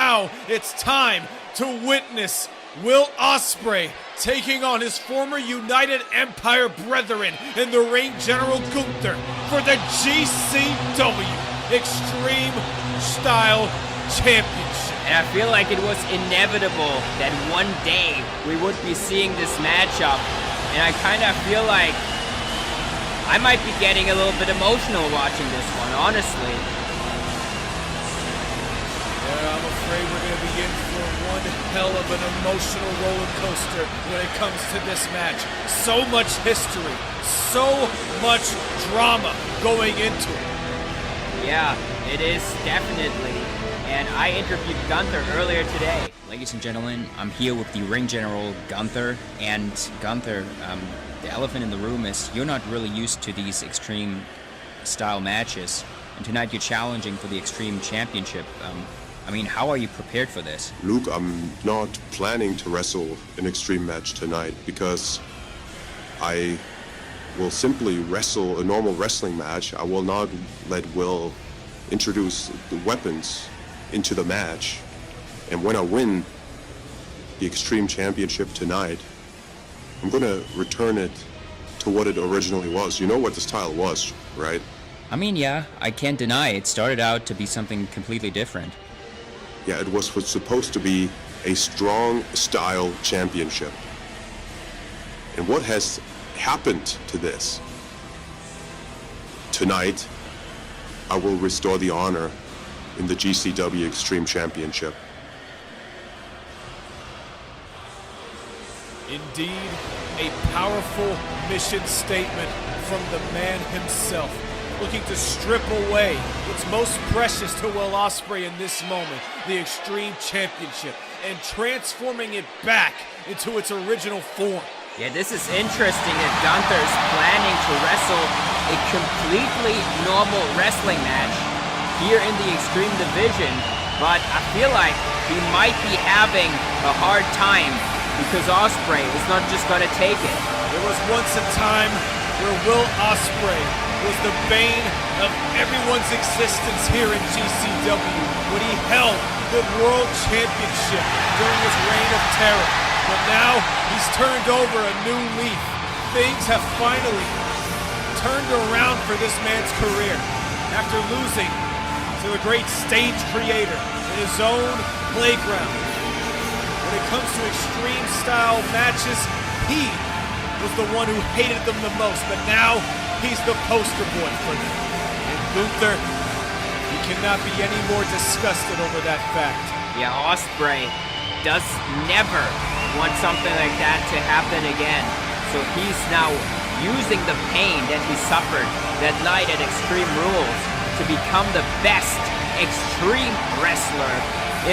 now it's time to witness Will Ospreay taking on his former United Empire brethren in the ring General Gunther for the GCW Extreme Style Championship. And I feel like it was inevitable that one day we would be seeing this matchup. And I kind of feel like I might be getting a little bit emotional watching this one, honestly. Yeah, I'm afraid we're going to be in for one hell of an emotional roller coaster when it comes to this match. So much history, so much drama going into it. Yeah, it is definitely. And I interviewed Gunther earlier today. Ladies and gentlemen, I'm here with the ring general, Gunther. And Gunther, the elephant in the room is you're not really used to these extreme style matches. And tonight you're challenging for the Extreme Championship. I mean, how are you prepared for this? Luke, I'm not planning to wrestle an extreme match tonight because I will simply wrestle a normal wrestling match. I will not let Will introduce the weapons into the match. And when I win the Extreme Championship tonight, I'm gonna return it to what it originally was. You know what the style was, right? I mean, yeah, I can't deny it started out to be something completely different. Yeah, it was supposed to be a strong style championship. And what has happened to this? Tonight, I will restore the honor in the GCW Extreme Championship. Indeed, a powerful mission statement from the man himself, looking to strip away what's most precious to Will Ospreay in this moment, the Extreme Championship, and transforming it back into its original form. Yeah, this is interesting that Gunther is planning to wrestle a completely normal wrestling match here in the Extreme Division, but I feel like he might be having a hard time because Ospreay is not just going to take it. There was once a time where Will Ospreay was the bane of everyone's existence here in GCW when he held the World Championship during his reign of terror. But now he's turned over a new leaf. Things have finally turned around for this man's career after losing to the great stage creator in his own playground. When it comes to extreme style matches, he was the one who hated them the most, but now he's the poster boy for them. And Gunther, he cannot be any more disgusted over that fact. Yeah, Ospreay does never want something like that to happen again. So he's now using the pain that he suffered that night at Extreme Rules to become the best extreme wrestler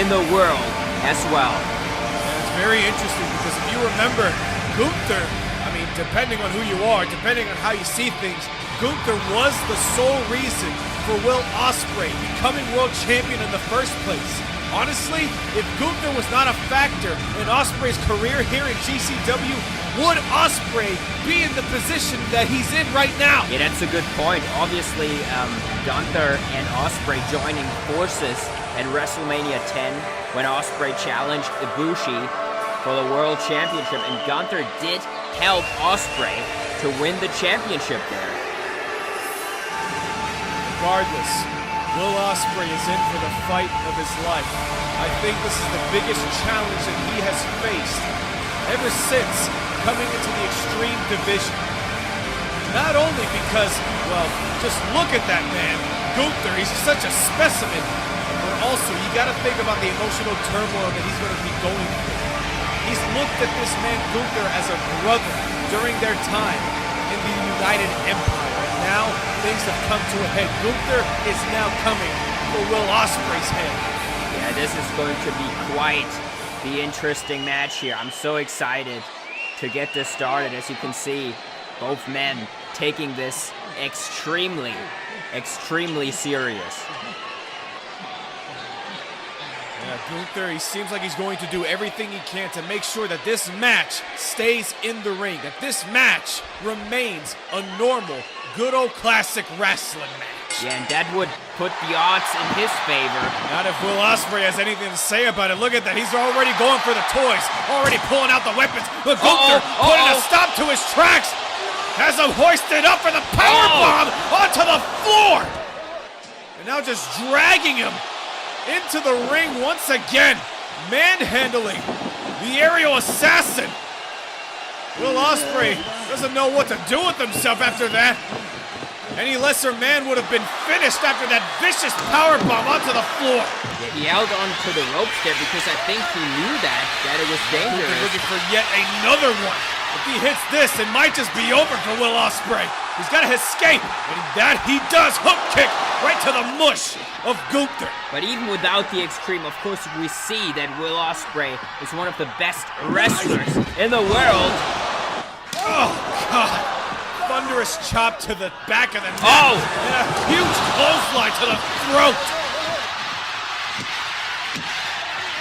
in the world as well. And it's very interesting because if you remember, Gunther, I mean, depending on who you are, depending on how you see things, Gunther was the sole reason for Will Ospreay becoming world champion in the first place. Honestly, if Gunther was not a factor in Ospreay's career here in GCW, would Ospreay be in the position that he's in right now? Yeah, that's a good point. Obviously, Gunther and Ospreay joining forces at WrestleMania 10 when Ospreay challenged Ibushi for the World Championship, and Gunther did help Ospreay to win the championship there. Regardless, Will Ospreay is in for the fight of his life. I think this is the biggest challenge that he has faced ever since coming into the Extreme Division. Not only because, well, just look at that man, Gunther, he's such a specimen, but also you gotta think about the emotional turmoil that he's gonna be going through. He's looked at this man, Gunther, as a brother during their time in the United Empire. Now, things have come to a head. Gunther is now coming for Will Ospreay's head. Yeah, this is going to be quite the interesting match here. I'm so excited to get this started. As you can see, both men taking this extremely, extremely serious. Yeah, Gunther, he seems like he's going to do everything he can to make sure that this match stays in the ring, that this match remains a normal, good old classic wrestling match. Yeah, and that would put the odds in his favor. Not if Will Ospreay has anything to say about it. Look at that. He's already going for the toys. Already pulling out the weapons. Look, Gunther putting a stop to his tracks. Has him hoisted up for the powerbomb onto the floor. And now just dragging him into the ring once again. Manhandling the aerial assassin. Will Ospreay doesn't know what to do with himself after that. Any lesser man would have been finished after that vicious powerbomb onto the floor. Yeah, he held on to the ropes there because I think he knew that it was dangerous. He's looking for yet another one. If he hits this, it might just be over for Will Ospreay. He's got to escape, and that he does. Hook kick right to the mush of Gunther. But even without the Xtreme, of course, we see that Will Ospreay is one of the best wrestlers in the world. Oh, God. Thunderous chop to the back of the neck. Oh! And a huge clothesline to the throat.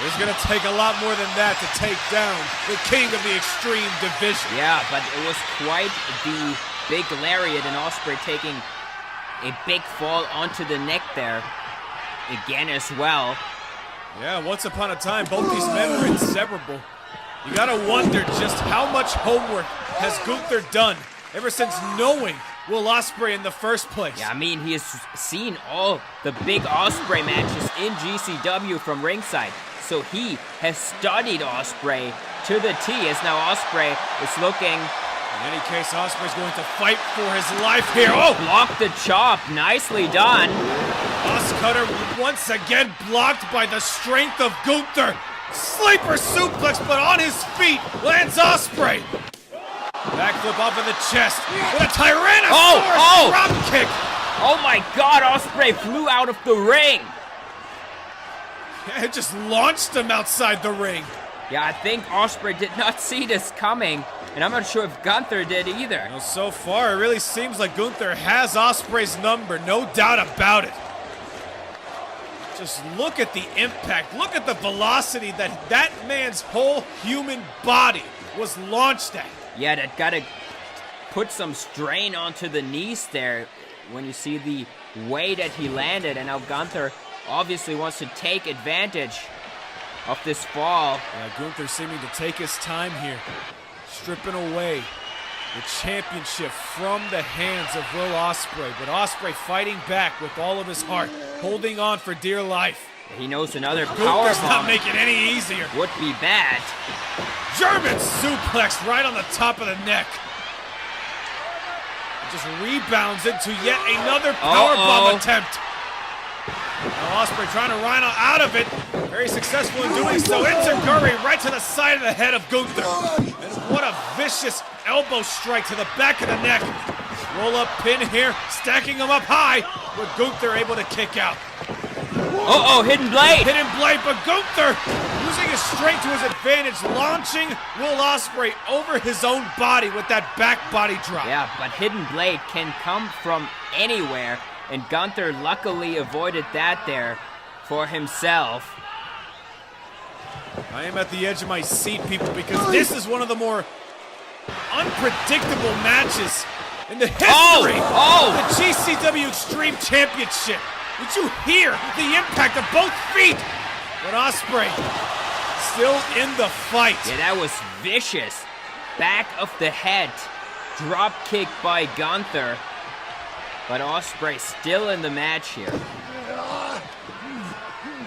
It's going to take a lot more than that to take down the king of the Xtreme division. Yeah, but it was quite the big lariat, and Ospreay taking a big fall onto the neck there again as well. Yeah, once upon a time, both these men were inseparable. You got to wonder just how much homework has Gunther done ever since knowing Will Ospreay in the first place. Yeah, I mean, he has seen all the big Ospreay matches in GCW from ringside. So he has studied Ospreay to the T, as now Ospreay is looking. In any case, Ospreay's going to fight for his life here. Oh! Blocked the chop. Nicely done. Oscutter once again blocked by the strength of Gunther. Sleeper suplex, but on his feet lands Ospreay. Backflip off in the chest with a Tyrannosaurus drop kick. Oh my God, Ospreay flew out of the ring. It just launched him outside the ring. Yeah, I think Ospreay did not see this coming, and I'm not sure if Gunther did either. Well, so far, it really seems like Gunther has Ospreay's number, no doubt about it. Just look at the impact. Look at the velocity that that man's whole human body was launched at. Yeah, that gotta put some strain onto the knees there when you see the way that he landed, and now Gunther obviously wants to take advantage of this fall. Yeah, Gunther seeming to take his time here, stripping away the championship from the hands of Will Ospreay. But Ospreay fighting back with all of his heart, holding on for dear life. He knows another Gunther's not powerbomb making it any easier. would be bad. German suplex right on the top of the neck. It just rebounds into yet another powerbomb attempt. Now Ospreay trying to rhino out of it. Very successful in doing so. Enziguri right to the side of the head of Gunther. And what a vicious elbow strike to the back of the neck. Roll up pin here, stacking him up high, with Gunther able to kick out. Hidden blade. Hidden blade, but Gunther using his strength to his advantage, launching Will Ospreay over his own body with that back body drop. Yeah, but hidden blade can come from anywhere, and Gunther luckily avoided that there for himself. I am at the edge of my seat, people, because this is one of the more unpredictable matches in the history of the GCW Xtreme Championship. Did you hear the impact of both feet? But Ospreay still in the fight. Yeah, that was vicious. Back of the head. Drop kick by Gunther. But Ospreay still in the match here.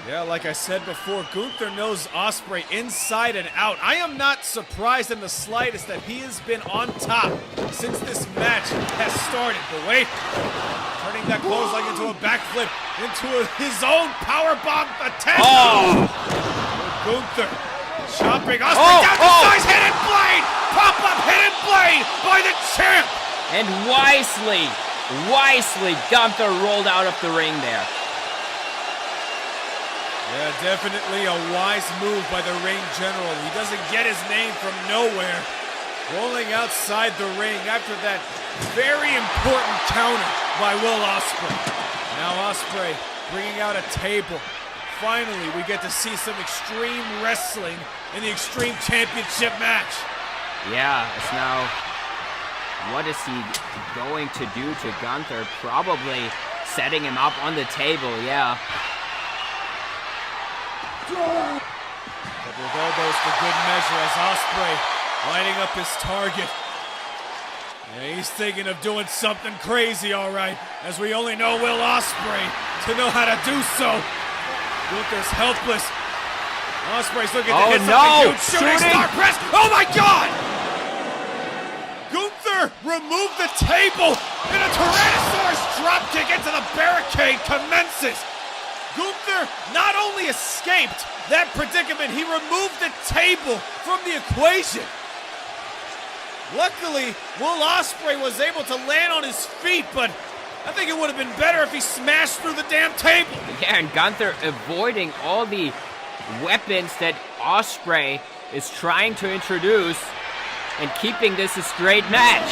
Yeah, like I said before, Gunther knows Ospreay inside and out. I am not surprised in the slightest that he has been on top since this match has started. But wait, turning that clothesline into a backflip, into his own powerbomb attempt. Gunther chopping Ospreay down to size, hidden blade! Pop-up hidden blade by the champ! And wisely, Gunther rolled out of the ring there. Yeah, definitely a wise move by the ring general. He doesn't get his name from nowhere. Rolling outside the ring after that very important counter by Will Ospreay. Now Ospreay bringing out a table. Finally, we get to see some extreme wrestling in the Xtreme Championship match. Yeah, it's now, what is he going to do to Gunther? Probably setting him up on the table, yeah. Couple of elbows for good measure as Ospreay lighting up his target. Yeah, he's thinking of doing something crazy, all right, as we only know Will Ospreay to know how to do so. Gunther's helpless. Ospreay's looking to hit something huge. Shooting star press. Oh my God! Gunther removed the table, and a Tyrannosaurus dropkick into the barricade commences. Gunther not only escaped that predicament, he removed the table from the equation. Luckily, Will Ospreay was able to land on his feet, but I think it would have been better if he smashed through the damn table. Yeah, and Gunther avoiding all the weapons that Ospreay is trying to introduce and keeping this a straight match.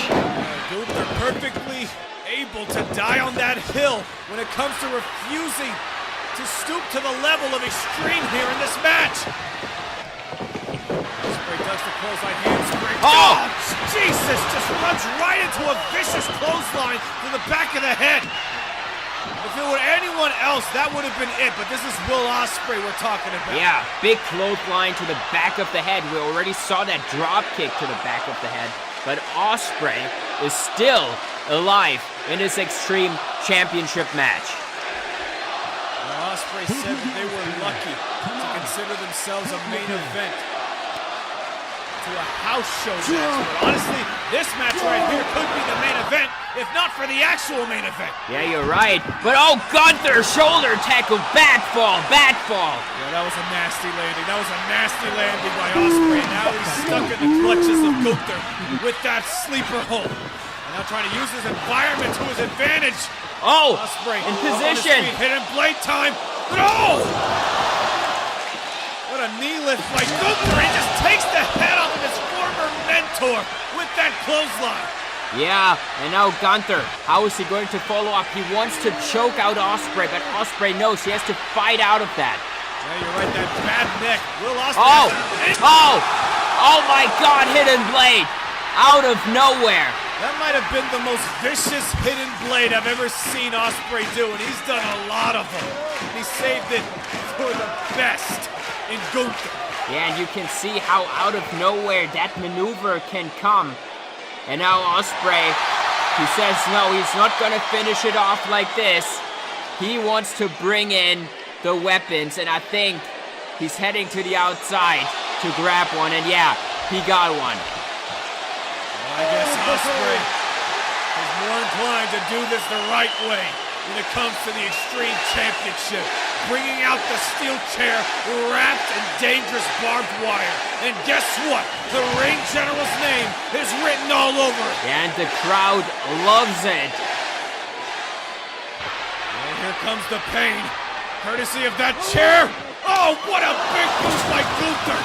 Gunther perfectly able to die on that hill when it comes to refusing to stoop to the level of Xtreme here in this match. Ospreay does the clothesline handspring. Oh, Jesus! Just runs right into a vicious clothesline to the back of the head. If it were anyone else, that would have been it, but this is Will Ospreay we're talking about. Yeah, big clothesline to the back of the head. We already saw that drop kick to the back of the head, but Ospreay is still alive in this Xtreme Championship match. Well, Ospreay said that they were lucky to consider themselves a main event to a house show match. But honestly, this match right here could be the main event, if not for the actual main event. Yeah, you're right. But oh, Gunther, shoulder tackle, bat fall. Yeah, that was a nasty landing. That was a nasty landing by Ospreay. Now he's stuck in the clutches of Gunther with that sleeper hold. And now trying to use his environment to his advantage. Oh, Ospreay in position. Hidden blade time. No! What a knee lift by Gunther. He just takes the head off of his former mentor with that clothesline. Yeah, and now Gunther, how is he going to follow up? He wants to choke out Ospreay, but Ospreay knows he has to fight out of that. Yeah, you're right, that bad neck. Will Ospreay Oh my God, hidden blade out of nowhere. That might have been the most vicious hidden blade I've ever seen Ospreay do, and he's done a lot of them. He saved it for the best in Gunther. Yeah, and you can see how out of nowhere that maneuver can come. And now Ospreay, he says no, he's not gonna finish it off like this. He wants to bring in the weapons, and I think he's heading to the outside to grab one, and yeah, he got one. Well, I guess Ospreay is more inclined to do this the right way when it comes to the Xtreme Championship. Bringing out the steel chair wrapped in dangerous barbed wire. And guess what? The ring general's name is written all over it. And the crowd loves it. And here comes the pain, courtesy of that chair. Oh, what a big move by Gunther.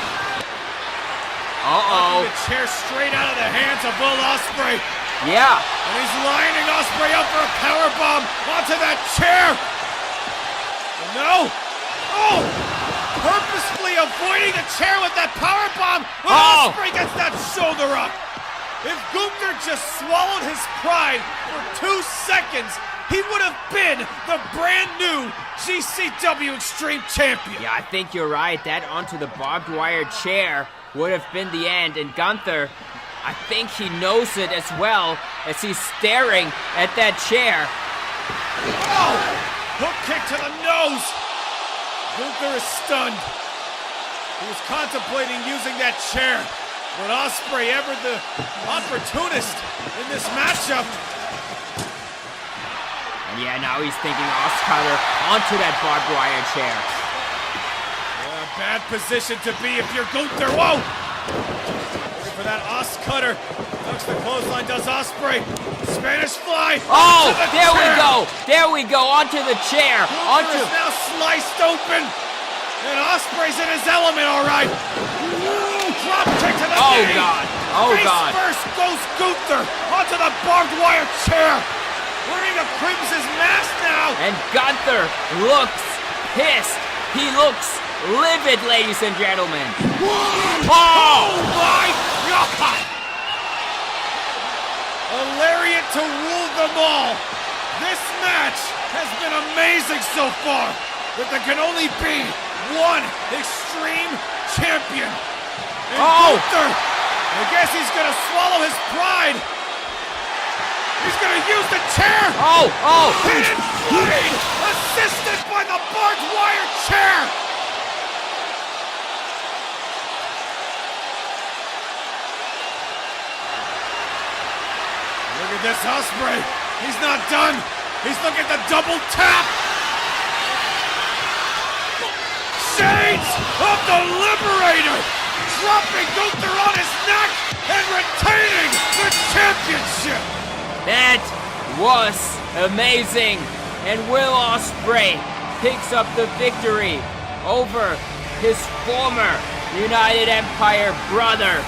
Uh-oh. The chair straight out of the hands of Will Ospreay. Yeah. And he's lining Ospreay up for a powerbomb onto that chair. No! Oh! Purposefully avoiding the chair with that powerbomb. Ospreay gets that shoulder up. If Gunther just swallowed his pride for 2 seconds, he would have been the brand new GCW Xtreme Champion. Yeah, I think you're right. That onto the barbed wire chair would have been the end. And Gunther, I think he knows it as well as he's staring at that chair. Oh! Hook kick to the nose. Gunther is stunned. He was contemplating using that chair, but Ospreay, ever the opportunist in this matchup. And yeah, now he's thinking Oscutter onto that barbed wire chair. Yeah, bad position to be if you're Gunther. Whoa! Looking for that Oscutter. Ducks the clothesline, does Ospreay. Spanish fly. Oh, there we go. There we go. Onto the chair. Gunther is now sliced open. And Ospreay's in his element, all right. Drop kick to the knee. Oh, God. Oh, Face God. first goes Gunther onto the barbed wire chair. Wearing a Crimson's mask now. And Gunther looks pissed. He looks livid, ladies and gentlemen. Oh my God! A lariat to rule them all. This match has been amazing so far, but there can only be one Extreme champion. And Gunther, I guess he's gonna swallow his pride. He's gonna use the chair. Hidden blade, assisted by the barbed wire chair. Look at this Ospreay. He's not done. He's looking at the double tap. Shades of the Liberator, dropping Gunther on his neck and retaining the championship. That was amazing. And Will Ospreay picks up the victory over his former United Empire brother.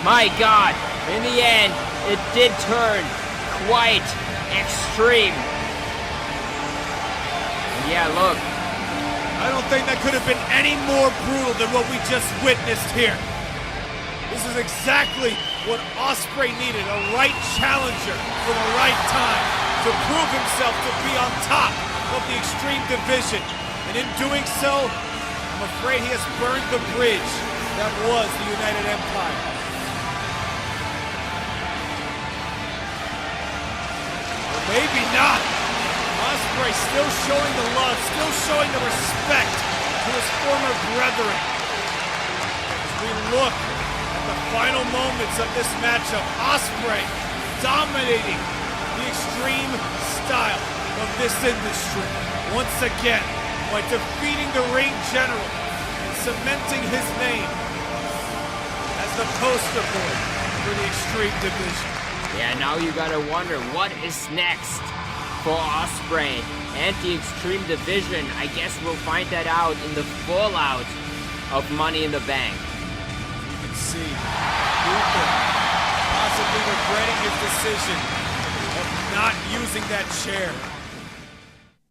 My God, in the end, it did turn quite extreme. And yeah, look. I don't think that could have been any more brutal than what we just witnessed here. This is exactly what Ospreay needed, a right challenger for the right time to prove himself to be on top of the Extreme division. And in doing so, I'm afraid he has burned the bridge that was the United Empire. Or maybe not. Ospreay still showing the love, still showing the respect to his former brethren. As we look at the final moments of this matchup, Ospreay dominating the Extreme style of this industry once again by defeating the Ring General and cementing his name as the poster boy for the Extreme division. Yeah, now you gotta wonder what is next for Ospreay and the Extreme division. I guess we'll find that out in the fallout of Money in the Bank. You can see Gunther possibly regretting his decision of not using that chair.